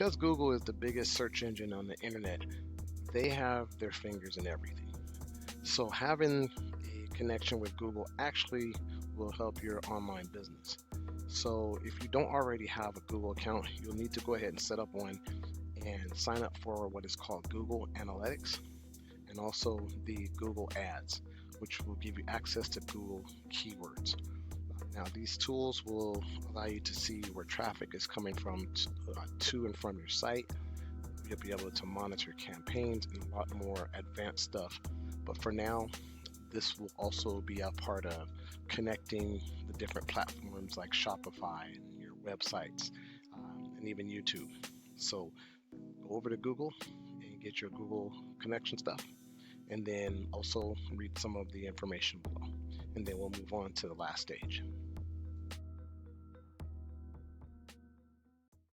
Because Google is the biggest search engine on the internet, they have their fingers in everything. So having a connection with Google actually will help your online business. So if you don't already have a Google account, you'll need to go ahead and set up one and sign up for what is called Google Analytics and also the Google Ads, which will give you access to Google keywords. Now, these tools will allow you to see where traffic is coming from to and from your site. You'll be able to monitor campaigns and a lot more advanced stuff. But for now, this will also be a part of connecting the different platforms like Shopify and your websites and even YouTube. So go over to Google and get your Google connection stuff, and then also read some of the information below. And then we'll move on to the last stage.